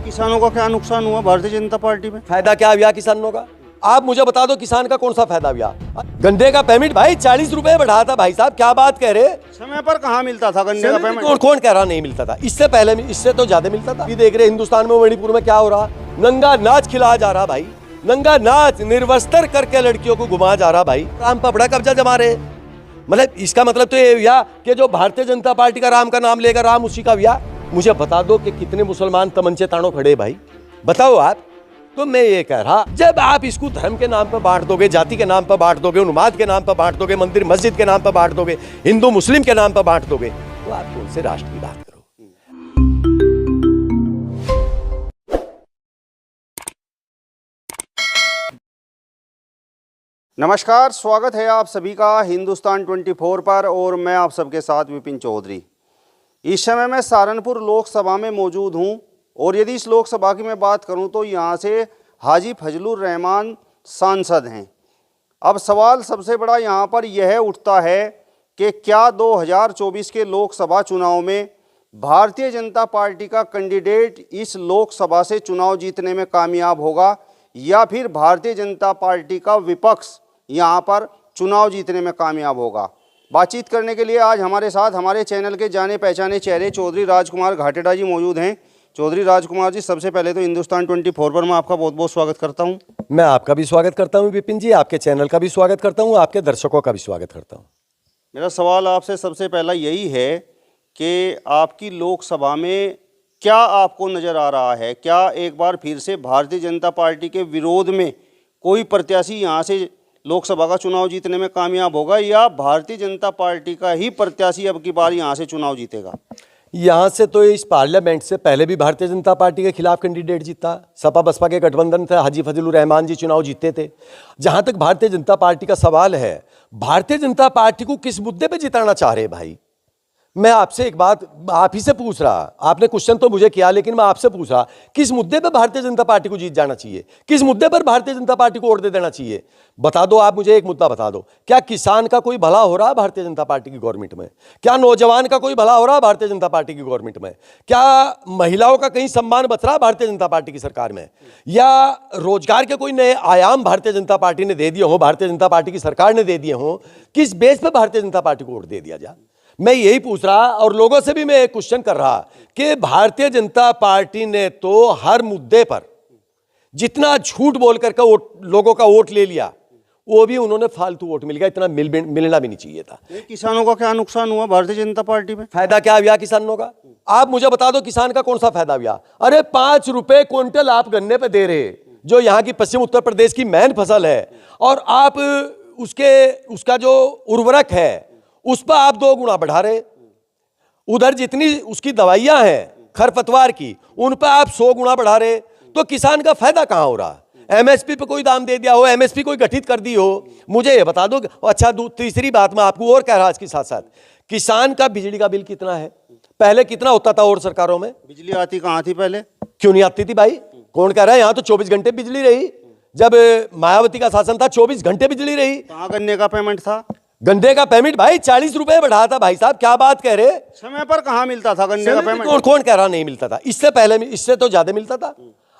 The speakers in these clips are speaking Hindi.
किसानों का क्या नुकसान हुआ भारतीय जनता पार्टी में? फायदा क्या हुआ किसानों का? आप मुझे बता दो, किसान का कौन सा फायदा हुआ? गन्ने का पेमेंट भाई 40 रुपए बढ़ा था भाई साहब, क्या बात कह रहे? समय पर कहाँ मिलता था गन्ने का पेमेंट? कौन कह रहा नहीं मिलता था? इससे पहले इससे तो ज्यादा मिलता था। देख रहे हिंदुस्तान में, मणिपुर में क्या हो रहा? नंगा नाच खिलाया जा रहा भाई, नंगा नाच निर्वस्त्र करके लड़कियों को घुमाया जा रहा भाई। राम पर बड़ा कब्जा जमा रहे। मतलब इसका मतलब तो ये हुआ कि जो भारतीय जनता पार्टी का राम का नाम लेगा, राम उसी का हुआ। मुझे बता दो कि कितने मुसलमान तमंचे तानों खड़े भाई, बताओ आप। तो मैं ये कह रहा, जब आप इसको धर्म के नाम पर बांट दोगे, जाति के नाम पर बांट दोगे, उन्माद के नाम पर बांट दोगे, मंदिर मस्जिद के नाम पर बांट दोगे, हिंदू मुस्लिम के नाम पर बांट दोगे, तो आप कौन से राष्ट्र की बात करो? नमस्कार, स्वागत है आप सभी का हिंदुस्तान 24 पर और मैं आप सबके साथ विपिन चौधरी। इस समय मैं सहारनपुर लोकसभा में मौजूद हूं और यदि इस लोकसभा की मैं बात करूं तो यहां से हाजी फजलुर रहमान सांसद हैं। अब सवाल सबसे बड़ा यहां पर यह उठता है कि क्या 2024 के लोकसभा चुनाव में भारतीय जनता पार्टी का कैंडिडेट इस लोकसभा से चुनाव जीतने में कामयाब होगा या फिर भारतीय जनता पार्टी का विपक्ष यहाँ पर चुनाव जीतने में कामयाब होगा? बातचीत करने के लिए आज हमारे साथ हमारे चैनल के जाने पहचाने चेहरे चौधरी राजकुमार घाटेड़ा जी मौजूद हैं। चौधरी राजकुमार जी, सबसे पहले तो हिंदुस्तान 24 पर मैं आपका बहुत बहुत स्वागत करता हूं। मैं आपका भी स्वागत करता हूं विपिन जी, आपके चैनल का भी स्वागत करता हूं, आपके दर्शकों का भी स्वागत करता हूं। मेरा सवाल आपसे सबसे पहला यही है कि आपकी लोकसभा में क्या आपको नज़र आ रहा है? क्या एक बार फिर से भारतीय जनता पार्टी के विरोध में कोई प्रत्याशी यहाँ से लोकसभा का चुनाव जीतने में कामयाब होगा या भारतीय जनता पार्टी का ही प्रत्याशी अब की बार यहाँ से चुनाव जीतेगा? यहाँ से तो इस पार्लियामेंट से पहले भी भारतीय जनता पार्टी के खिलाफ कैंडिडेट जीता, सपा बसपा के गठबंधन थे, हाजी फजलुर रहमान जी चुनाव जीते थे। जहाँ तक भारतीय जनता पार्टी का सवाल है, भारतीय जनता पार्टी को किस मुद्दे पे जिताना चाह रहे भाई? मैं आपसे एक बात आप ही से पूछ रहा, आपने क्वेश्चन तो मुझे किया लेकिन मैं आपसे पूछ रहा, किस मुद्दे पर भारतीय जनता पार्टी को जीत जाना चाहिए? किस मुद्दे पर भारतीय जनता पार्टी को वोट दे देना चाहिए? बता दो, आप मुझे एक मुद्दा बता दो। क्या किसान का कोई भला हो रहा है भारतीय जनता पार्टी की गवर्नमेंट में? क्या नौजवान का कोई भला हो रहा है भारतीय जनता पार्टी की गवर्नमेंट में? क्या महिलाओं का कहीं सम्मान बच रहा है भारतीय जनता पार्टी की सरकार में? या रोजगार के कोई नए आयाम भारतीय जनता पार्टी ने दे दिए हो, भारतीय जनता पार्टी की सरकार ने दे दिए हो? किस बेस पर भारतीय जनता पार्टी को वोट दे दिया जाए? मैं यही पूछ रहा और लोगों से भी मैं एक क्वेश्चन कर रहा कि भारतीय जनता पार्टी ने तो हर मुद्दे पर जितना झूठ बोल करके लोगों का वोट ले लिया, वो भी उन्होंने फालतू वोट मिल गया, इतना मिलना भी नहीं चाहिए था। किसानों का क्या नुकसान हुआ भारतीय जनता पार्टी में? फायदा क्या हुआ किसानों का? आप मुझे बता दो, किसान का कौन सा फायदा हुआ? अरे 5 रुपए क्विंटल आप गन्ने पे दे रहे, जो यहाँ की पश्चिम उत्तर प्रदेश की मेन फसल है, और आप उसका जो उर्वरक है उस पर आप 2 गुना बढ़ा रहे। उधर जितनी उसकी दवाइयां हैं खरपतवार की, उन पर आप 100 गुना बढ़ा रहे। तो किसान का फायदा कहां हो रहा? एमएसपी पे कोई दाम दे दिया हो, एमएसपी कोई गठित कर दी हो, मुझे ये बता दो। अच्छा, तीसरी बात मैं आपको और कह रहा इसके साथ साथ, किसान का बिजली का बिल कितना है? पहले कितना होता था और सरकारों में? बिजली आती कहाँ थी पहले? क्यों नहीं आती थी भाई? कौन कह रहा है? यहाँ तो 24 घंटे बिजली रही। जब मायावती का शासन था 24 घंटे बिजली रही। कहाँ गन्ने का पेमेंट था? गन्ने का पेमेंट भाई 40 रुपए बढ़ा था भाई साहब, क्या बात कह रहे? समय पर कहाँ मिलता था गन्ने का पेमेंट? कौन कह रहा नहीं मिलता था? इससे पहले इससे तो ज्यादा मिलता था।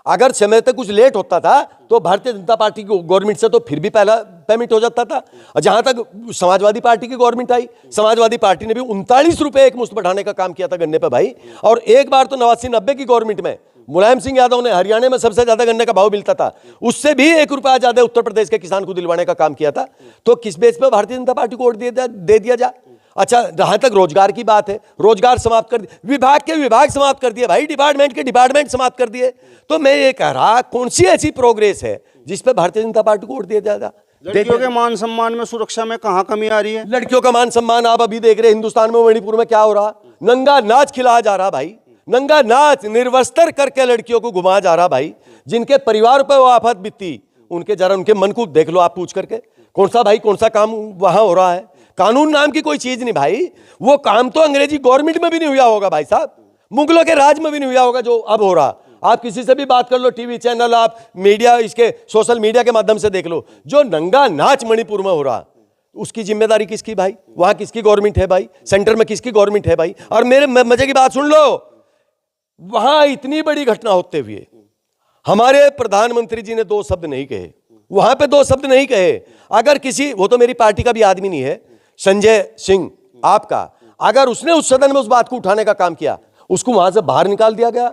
अगर समय तक कुछ लेट होता था तो भारतीय जनता पार्टी की गवर्नमेंट से तो फिर भी पहला पेमेंट हो जाता था। जहां तक समाजवादी पार्टी की गवर्नमेंट आई, समाजवादी पार्टी ने भी 39 रुपए एक मुश्त बढ़ाने का काम किया था गन्ने पे भाई। और एक बार तो 89-90 की गवर्नमेंट में मुलायम सिंह यादव ने हरियाणा में सबसे ज्यादा गन्ने का भाव मिलता था, उससे भी 1 रुपया ज्यादा उत्तर प्रदेश के किसान को दिलवाने का काम किया था। तो किस बेस पे भारतीय जनता पार्टी को वोट दे दिया जाए? अच्छा, जहां तक रोजगार की बात है, रोजगार समाप्त कर दिए, विभाग के विभाग समाप्त कर दिए भाई, डिपार्टमेंट के डिपार्टमेंट समाप्त कर दिए। तो मैं ये कह रहा, कौन सी ऐसी प्रोग्रेस है जिस पे भारतीय जनता पार्टी को वोट दिया जाएगा? लड़कियों के मान सम्मान में, सुरक्षा में कहाँ कमी आ रही है? लड़कियों का मान सम्मान आप अभी देख रहे हिंदुस्तान में, मणिपुर में क्या हो रहा? नंगा नाच खिलाया जा रहा भाई, नंगा नाच निर्वस्त्र करके लड़कियों को घुमाया जा रहा भाई। जिनके परिवार पर वो आफत बीती, उनके जरा उनके मन को देख लो आप पूछ करके, कौन सा भाई कौन सा काम वहां हो रहा है? कानून नाम की कोई चीज नहीं भाई। वो काम तो अंग्रेजी गवर्नमेंट में भी नहीं हुआ होगा भाई साहब, मुगलों के राज में भी नहीं हुआ होगा जो अब हो रहा। आप किसी से भी बात कर लो, टीवी चैनल, आप मीडिया, इसके सोशल मीडिया के माध्यम से देख लो, जो नंगा नाच मणिपुर में हो रहा, उसकी जिम्मेदारी किसकी भाई? वहां किसकी गवर्नमेंट है भाई? सेंटर में किसकी गवर्नमेंट है भाई? और मेरे मजे की बात सुन लो, वहां इतनी बड़ी घटना होते हुए हमारे प्रधानमंत्री जी ने 2 शब्द नहीं कहे, वहां पे 2 शब्द नहीं कहे। अगर किसी, वो तो मेरी पार्टी का भी आदमी नहीं है, संजय सिंह आपका, अगर उसने उस सदन में उस बात को उठाने का काम किया, उसको वहां से बाहर निकाल दिया गया,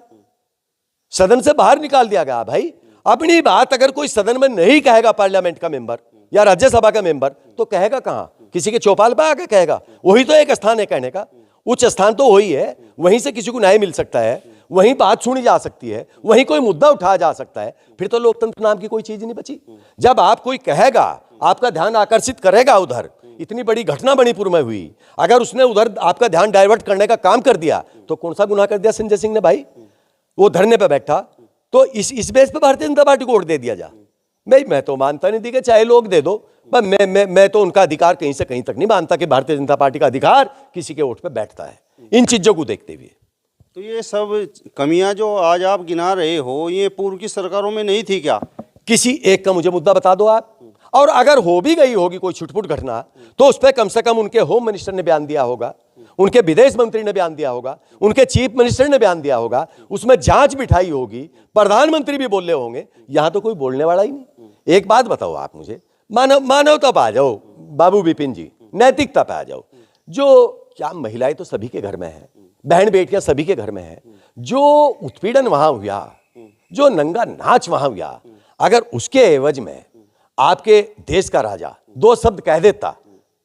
सदन से बाहर निकाल दिया गया। भाई अपनी बात अगर कोई सदन में नहीं कहेगा, पार्लियामेंट का मेंबर या राज्यसभा का मेंबर, तो कहेगा कहां? किसी के चौपाल पर आके कहेगा? वही तो एक स्थान है कहने का, उच्च स्थान तो वही है, वहीं से किसी को न्याय मिल सकता है, वहीं बात सुनी जा सकती है, वहीं कोई मुद्दा उठाया जा सकता है। फिर तो लोकतंत्र नाम की कोई चीज नहीं बची। जब आप कोई कहेगा, आपका ध्यान आकर्षित करेगा उधर, इतनी बड़ी घटना मणिपुर में हुई, अगर उसने उधर आपका ध्यान डाइवर्ट करने का काम कर दिया, तो कौन सा गुनाह कर दिया संजय सिंह ने? भाई वो धरने पे बैठा, तो इस बेस पे भारतीय जनता पार्टी को वोट दे दिया जा? मैं तो मानता नहीं थी कि चाहे लोग दे दो, पर मैं तो उनका अधिकार कहीं से कहीं तक नहीं मानता कि भारतीय जनता पार्टी का अधिकार किसी के वोट पे बैठता है। इन चीजों को देखते हुए तो ये सब कमियां जो आज आप गिना रहे हो, ये पूर्व की सरकारों में नहीं थी क्या? किसी एक का मुझे मुद्दा बता दो आप। और अगर हो भी गई होगी कोई छुटपुट घटना, तो उस पर कम से कम उनके होम मिनिस्टर ने बयान दिया होगा, उनके विदेश मंत्री ने बयान दिया होगा, उनके चीफ मिनिस्टर ने बयान दिया होगा, उसमें जांच बिठाई होगी, प्रधानमंत्री भी बोले होंगे। यहां तो कोई बोलने वाला ही नहीं। एक बात बताओ आप मुझे, मानवता पे आ जाओ बाबू विपिन जी, नैतिकता पे आ जाओ। जो क्या महिलाएं तो सभी के घर में है, बहन बेटियां सभी के घर में है, जो उत्पीड़न वहां हुआ, जो नंगा नाच वहां हुआ, अगर उसके एवज में आपके देश का राजा 2 शब्द कह देता,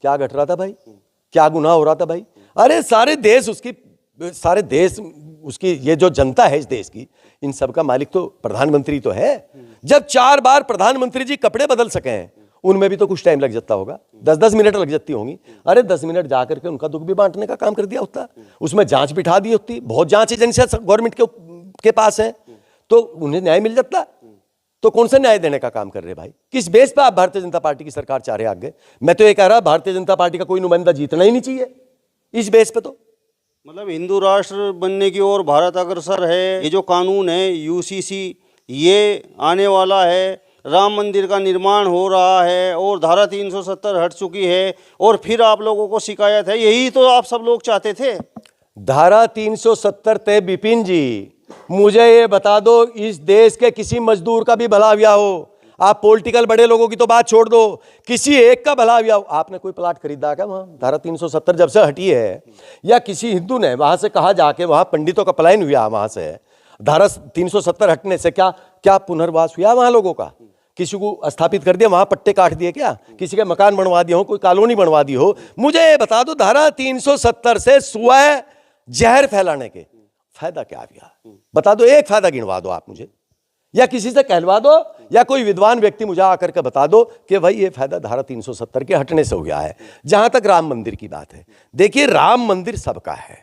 क्या घट रहा था भाई? क्या गुनाह हो रहा था भाई? अरे सारे देश उसकी ये जो जनता है इस देश की, इन सब का मालिक तो प्रधानमंत्री तो है। जब 4 बार प्रधानमंत्री जी कपड़े बदल सके हैं, उनमें भी तो कुछ टाइम लग जाता होगा, 10-10 मिनट लग जाती होंगी। अरे 10 मिनट जाकर के उनका दुख भी बांटने का काम कर दिया होता, उसमें जांच बिठा दी होती। बहुत जांच एजेंसियां गवर्नमेंट के पास है, तो उन्हें न्याय मिल जाता। तो कौन सा न्याय देने का काम कर रहे भाई? किस बेस पे आप भारतीय जनता पार्टी की सरकार चाह रहे आगे? मैं तो ये कह रहा, भारतीय जनता पार्टी का कोई नुमाइंदा जीतना ही नहीं चाहिए इस बेस पे। तो मतलब हिंदू राष्ट्र बनने की ओर भारत अग्रसर है। ये जो कानून है यूसीसी, ये आने वाला है, राम मंदिर का निर्माण हो रहा है और धारा 370 हट चुकी है, और फिर आप लोगों को शिकायत है। यही तो आप सब लोग चाहते थे। धारा 370 तय विपिन जी, मुझे ये बता दो, इस देश के किसी मजदूर का भी भला हुआ हो? आप पॉलिटिकल बड़े लोगों की तो बात छोड़ दो, किसी एक का भला हुआ हो? आपने कोई प्लाट खरीदा क्या वहां? धारा 370 जब से हटी है, या किसी हिंदू ने वहां से कहा जाके, वहां पंडितों का पलायन हुआ वहां से, धारा 370 हटने से क्या पुनर्वास हुआ वहां लोगों का? किसी को स्थापित कर दिया, वहां पट्टे काट दिए क्या? किसी के मकान बनवा दिए हो, कोई कॉलोनी बनवा दी हो? मुझे ये बता दो, धारा 370 से स्वयं जहर फैलाने के फायदा क्या हुआ? बता दो, एक फायदा गिनवा दो आप मुझे, या किसी से कहलवा दो, या कोई विद्वान व्यक्ति मुझे आकर के बता दो कि भाई ये फायदा धारा 370 के हटने से हुआ है। जहां तक राम मंदिर की बात है, देखिए राम मंदिर सबका है।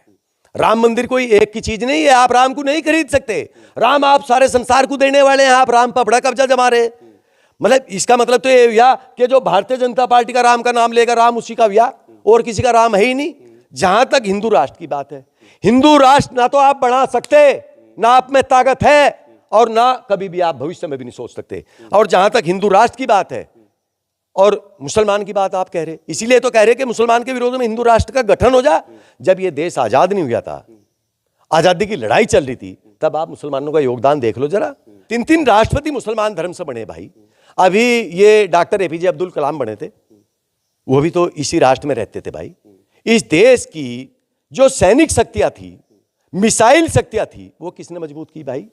राम मंदिर कोई एक की चीज नहीं है, आप राम को नहीं खरीद सकते। राम आप सारे संसार को देने वाले हैं, आप राम पर बड़ा कब्जा जमा रहे। मतलब इसका मतलब तो ये हुआ कि जो भारतीय जनता पार्टी का राम का नाम लेगा, राम उसी का हुआ, और किसी का राम है ही नहीं। जहां तक हिंदू राष्ट्र की बात है, हिंदू राष्ट्र ना तो आप बना सकते, ना आप में ताकत है, और ना कभी भी आप भविष्य में भी नहीं सोच सकते। और जहां तक हिंदू राष्ट्र की बात है और मुसलमान की बात आप कह रहे, इसीलिए तो कह रहे कि मुसलमान के विरोध में हिंदू राष्ट्र का गठन हो जा। जब ये देश आजाद नहीं हुआ था, आजादी की लड़ाई चल रही थी, तब आप मुसलमानों का योगदान देख लो जरा। 3 राष्ट्रपति मुसलमान धर्म से बने भाई। अभी ये डॉक्टर एपीजे अब्दुल कलाम बने थे, वो भी तो इसी राष्ट्र में रहते थे भाई। इस देश की जो सैनिक शक्तियां थी, मिसाइल शक्तियां थी, वो किसने मजबूत की भाई?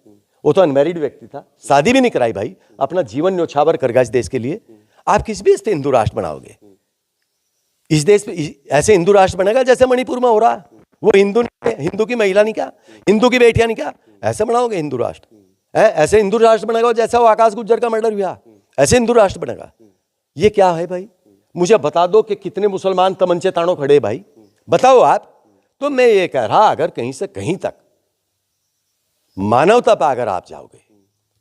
वो तो अनमैरिड व्यक्ति था, शादी भी नहीं कराई भाई, अपना जीवन न्योछावर कर गया इस देश के लिए। आप किस बेस पे हिंदू राष्ट्र बनाओगे? इस देश पे ऐसे हिंदू राष्ट्र बनेगा जैसे मणिपुर में हो रहा है। वो हिंदू की महिला नहीं क्या, हिंदू की बेटियां नहीं क्या, ऐसे बनाओगे हिंदू राष्ट्र? ऐसे हिंदू राष्ट्र बनेगा जैसा वो आकाश गुज्जर का मर्डर हुआ, ऐसे हिंदू राष्ट्र बनेगा? ये क्या है भाई? मुझे बता दो कि कितने मुसलमान तमंचे तानों खड़े भाई, बताओ आप। तो मैं ये कह रहा, अगर कहीं से कहीं तक मानवता पर अगर आप जाओगे,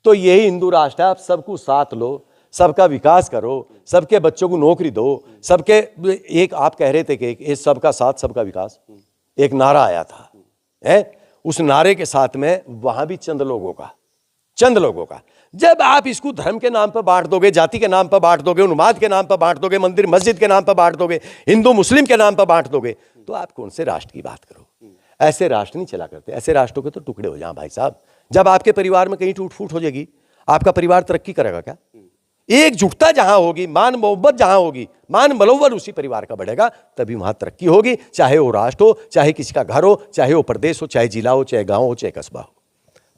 तो यही हिंदू राष्ट्र है। आप सबको साथ लो, सबका विकास करो, सबके बच्चों को नौकरी दो, सबके एक आप कह रहे थे कि सबका साथ सबका विकास, एक नारा आया था, उस नारे के साथ में वहां भी चंद लोगों का। जब आप इसको धर्म के नाम पर बांट दोगे, जाति के नाम पर बांट दोगे, उन्माद के नाम पर बांट दोगे, मंदिर मस्जिद के नाम पर बांट दोगे, हिंदू मुस्लिम के नाम पर बांट दोगे, तो आप कौन से राष्ट्र की बात करो? ऐसे राष्ट्र नहीं चला करते। ऐसे राष्ट्रों के तो टुकड़े हो जाएं भाई साहब। जब आपके परिवार में कहीं टूट फूट हो जाएगी, आपका परिवार तरक्की करेगा क्या? एकजुटता जहां होगी, मान मोहब्बत जहां होगी, मान मनोबल उसी परिवार का बढ़ेगा, तभी वहां तरक्की होगी। चाहे वो राष्ट्र हो, चाहे किसी का घर हो, चाहे वो प्रदेश हो, चाहे जिला हो, चाहे गांव हो, चाहे कस्बा हो।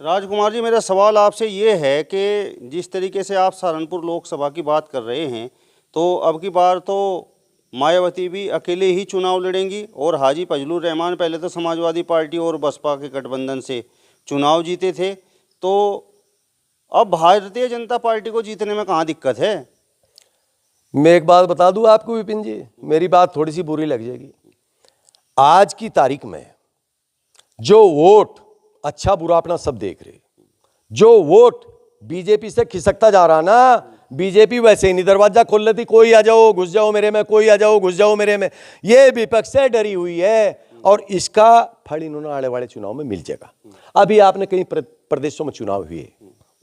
राजकुमार जी, मेरा सवाल आपसे ये है कि जिस तरीके से आप सहारनपुर लोकसभा की बात कर रहे हैं, तो अब की बार तो मायावती भी अकेले ही चुनाव लड़ेंगी और हाजी फजलुर रहमान पहले तो समाजवादी पार्टी और बसपा के गठबंधन से चुनाव जीते थे, तो अब भारतीय जनता पार्टी को जीतने में कहाँ दिक्कत है? मैं एक बात बता दूं आपको विपिन जी, मेरी बात थोड़ी सी बुरी लग जाएगी। आज की तारीख में जो वोट, अच्छा बुरा अपना सब देख रहे, जो वोट बीजेपी से खिसकता जा रहा ना, बीजेपी वैसे ही नहीं दरवाजा खोल लेती, कोई आ जाओ घुस जाओ मेरे में, कोई आ जाओ घुस जाओ मेरे में। ये विपक्ष से डरी हुई है और इसका फल इन्होंने आने वाले चुनाव में मिल जाएगा। अभी आपने कई प्रदेशों में चुनाव हुए,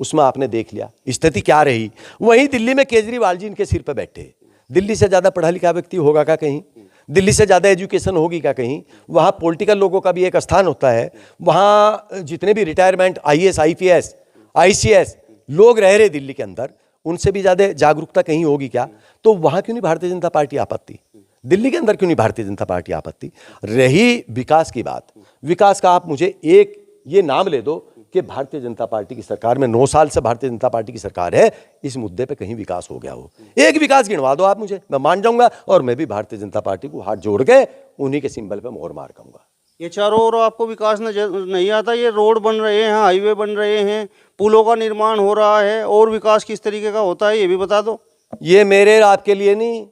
उसमें आपने देख लिया स्थिति क्या रही। वहीं दिल्ली में केजरीवाल जी इनके सिर पे बैठे। दिल्ली से ज्यादा पढ़ा लिखा व्यक्ति होगा क्या कहीं? दिल्ली से ज्यादा एजुकेशन होगी क्या कहीं? वहां पॉलिटिकल लोगों का भी एक स्थान होता है। वहां जितने भी रिटायरमेंट आईएएस, आईपीएस, आईसीएस लोग रह रहे दिल्ली के अंदर, उनसे भी ज्यादा जागरूकता कहीं होगी क्या? तो वहां क्यों नहीं भारतीय जनता पार्टी आपत्ति? दिल्ली के अंदर क्यों नहीं भारतीय जनता पार्टी आपत्ति? रही विकास की बात, विकास का आप मुझे एक ये नाम ले दो कि भारतीय जनता पार्टी की सरकार में 9 साल से भारतीय जनता पार्टी की सरकार है, इस मुद्दे पे कहीं विकास हो गया हो। एक विकास गिनवा दो आप मुझे, मैं मान जाऊंगा और मैं भी भारतीय जनता पार्टी को हाथ जोड़ के उन्हीं के सिंबल पे मोहर मार कहूंगा। ये चारों ओर आपको विकास नजर नहीं आता? ये रोड बन रहे हैं, हाईवे बन रहे हैं, पुलों का निर्माण हो रहा है, और विकास किस तरीके का होता है ये भी बता दो। ये मेरे आपके लिए नहीं,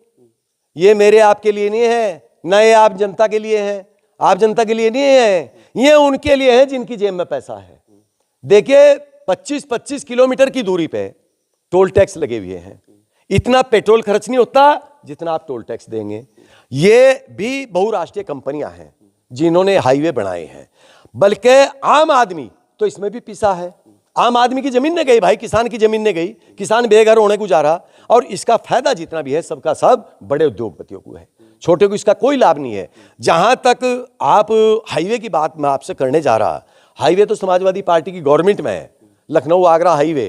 ये मेरे आपके लिए नहीं है, न ये आप जनता के लिए है, आप जनता के लिए नहीं है, ये उनके लिए है जिनकी जेब में पैसा है। देखिए 25-25 किलोमीटर की दूरी पे टोल टैक्स लगे हुए हैं। इतना पेट्रोल खर्च नहीं होता जितना आप टोल टैक्स देंगे। ये भी बहुराष्ट्रीय कंपनियां हैं जिन्होंने हाईवे बनाए हैं, बल्कि आम आदमी तो इसमें भी पिसा है। आम आदमी की जमीन ने गई भाई, किसान की जमीन ने गई, किसान बेघर होने गुजारा, और इसका फायदा जितना भी है सबका सब बड़े उद्योगपतियों को है, छोटे को इसका कोई लाभ नहीं है। जहां तक आप हाईवे की बात मैं आपसे करने जा रहा, हाईवे तो समाजवादी पार्टी की गवर्नमेंट में है। लखनऊ आगरा हाईवे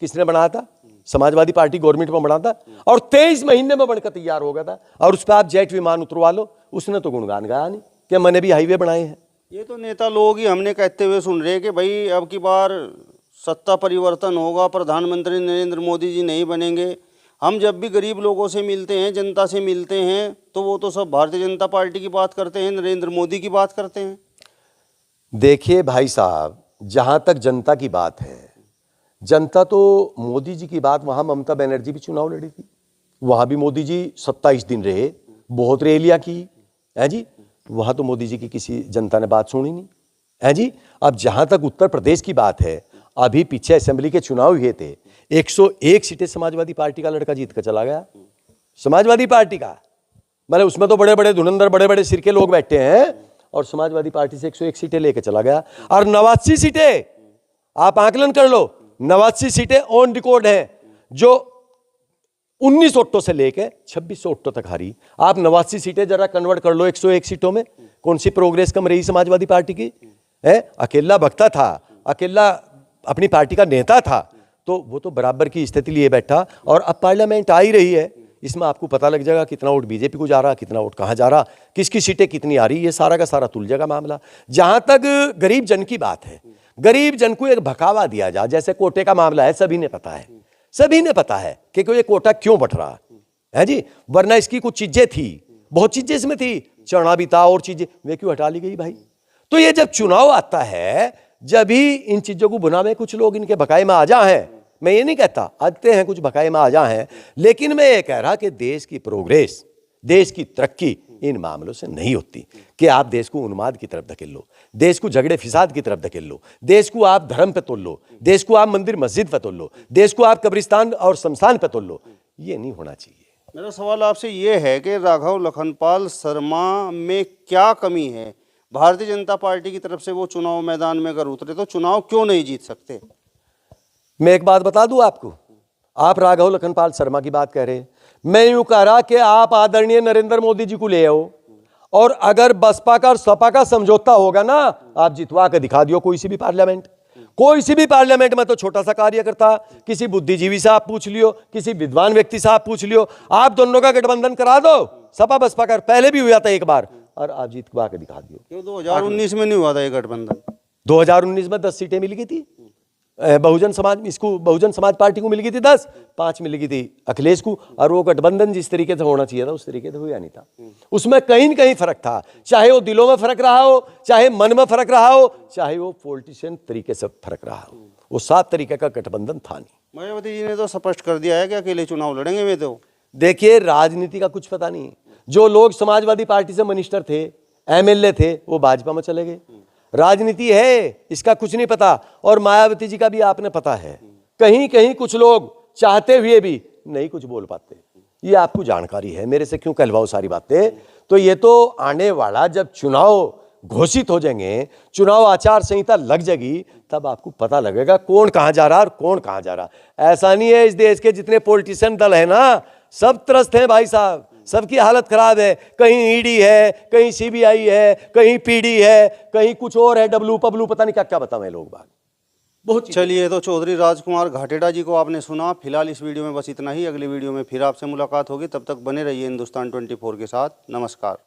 किसने बनाया था? समाजवादी पार्टी गवर्नमेंट में बना था, और 23 महीने में बनकर तैयार हो गया था। और उस पर आप जेट विमान उतरवा लो, उसने तो गुणगान गाया नहीं कि मैंने भी हाईवे बनाए हैं। ये तो नेता लोग ही हमने कहते हुए सुन रहे कि भाई अब की बार सत्ता परिवर्तन होगा, प्रधानमंत्री नरेंद्र मोदी जी नहीं बनेंगे। हम जब भी गरीब लोगों से मिलते हैं, जनता से मिलते हैं, तो वो तो सब भारतीय जनता पार्टी की बात करते हैं, नरेंद्र मोदी की बात करते हैं। देखिए भाई साहब, जहां तक जनता की बात है, जनता तो मोदी जी की बात, वहां ममता बनर्जी भी चुनाव लड़ी थी, वहां भी मोदी जी 27 दिन रहे, बहुत रैलियां की है जी, वहां तो मोदी जी की किसी जनता ने बात सुनी नहीं है जी। अब जहां तक उत्तर प्रदेश की बात है, अभी पीछे असेंबली के चुनाव हुए थे, 101 सीटें समाजवादी पार्टी का लड़का जीत कर चला गया। समाजवादी पार्टी का मतलब उसमें तो बड़े बड़े धुरंधर, बड़े बड़े सिर के लोग बैठे हैं, और समाजवादी पार्टी से 101 सीटें लेकर चला गया। और 89 सीटें आप आकलन कर लो, 89 सीटें ऑन रिकॉर्ड हैं, जो 19 ऑटो से लेकर 2600 ऑटो तक हारी। आप 89 सीटें जरा कन्वर्ट कर लो 101 सीटों में, कौन सी प्रोग्रेस कम रही समाजवादी पार्टी की है? अकेला बख्ता था, अकेला अपनी पार्टी का नेता था, तो वो तो बराबर की स्थिति लिए बैठा। और अब पार्लियामेंट आ ही रही है, इसमें आपको पता लग जाएगा कितना वोट बीजेपी को जा रहा, कितना वोट कहाँ जा रहा, किसकी सीटें कितनी आ रही, ये सारा का सारा तुल जाएगा मामला। जहां तक गरीब जन की बात है, गरीब जन को एक भकावा दिया जा, जैसे कोटे का मामला है, सभी ने पता है, सभी ने पता है कि ये कोटा क्यों बट रहा है जी। वरना इसकी कुछ चीजें थी, बहुत चीजें इसमें थी, चढ़ा भी था और चीजें, वे क्यों हटा ली गई भाई? तो ये जब चुनाव आता है, जब ही इन चीजों को बुनावे कुछ लोग इनके बकाए में आ जा हैं। मैं ये नहीं कहता आते हैं कुछ बकाए में आ जा हैं, लेकिन मैं ये कह रहा कि देश की प्रोग्रेस, देश की तरक्की इन मामलों से नहीं होती कि आप देश को उन्माद की तरफ धकेल लो, देश को झगड़े फिसाद की तरफ धकेल लो, देश को आप धर्म पे तोल लो, देश को आप मंदिर मस्जिद पे तोल लो, देश को आप कब्रिस्तान और शमशान पे तोल लो। ये नहीं होना चाहिए। मेरा सवाल आपसे ये है कि राघव लखनपाल शर्मा में क्या कमी है? भारतीय जनता पार्टी की तरफ से वो चुनाव मैदान में अगर उतरे तो चुनाव क्यों नहीं जीत सकते? मैं एक बात बता दूं आपको, आप राघव लखनपाल शर्मा की बात कह रहे हैं, मैं यूं कह रहा कि आप आदरणीय नरेंद्र मोदी जी को ले आओ और अगर बसपा का और सपा का समझौता होगा ना, आप जितवा के दिखा दियो कोई सी भी पार्लियामेंट, कोई सी भी पार्लियामेंट में। तो छोटा सा कार्यकर्ता, किसी बुद्धिजीवी से आप पूछ लियो, किसी विद्वान व्यक्ति से आप पूछ लियो, आप दोनों का गठबंधन करा दो, सपा बसपा का पहले भी हुआ था एक बार, और आप जितवा के दिखा दियो। क्यों 2019 में नहीं हुआ था ये गठबंधन? 2019 में 10 सीटें मिल गई थी बहुजन समाज पार्टी को मिल गई थी 10, 5 मिल गई थी अखिलेश को, और वो गठबंधन जिस तरीके से होना चाहिए था उस तरीके से हुआ नहीं था। उसमें कहीं न कहीं फर्क था, चाहे वो दिलों में फर्क रहा हो, चाहे मन में फर्क रहा हो, चाहे वो पॉलिटिशियन तरीके से फर्क रहा हो, वो 7 तरीके का गठबंधन था नहीं। मायावती जी ने तो स्पष्ट कर दिया है कि अकेले चुनाव लड़ेंगे वे तो। देखिए, राजनीति का कुछ पता नहीं। जो लोग समाजवादी पार्टी से मिनिस्टर थे, एमएलए थे, वो भाजपा में चले गए। राजनीति है, इसका कुछ नहीं पता। और मायावती जी का भी आपने पता है, कहीं कहीं कुछ लोग चाहते हुए भी नहीं कुछ बोल पाते। ये आपको जानकारी है, मेरे से क्यों कहलवाओ सारी बातें। तो ये तो आने वाला जब चुनाव घोषित हो जाएंगे, चुनाव आचार संहिता लग जाएगी, तब आपको पता लगेगा कौन कहां जा रहा और कौन कहां जा रहा। ऐसा नहीं है, इस देश के जितने पॉलिटिशियन दल है ना, सब त्रस्त हैं भाई साहब, सबकी हालत खराब है। कहीं ईडी है, कहीं सीबीआई है, कहीं पीडी है, कहीं कुछ और है, डब्लू पब्लू, पता नहीं क्या क्या बताएं लोग बाग। बहुत चलिए, तो चौधरी राजकुमार घाटेड़ा जी को आपने सुना। फिलहाल इस वीडियो में बस इतना ही। अगली वीडियो में फिर आपसे मुलाकात होगी, तब तक बने रहिए हिंदुस्तान 24 के साथ। नमस्कार।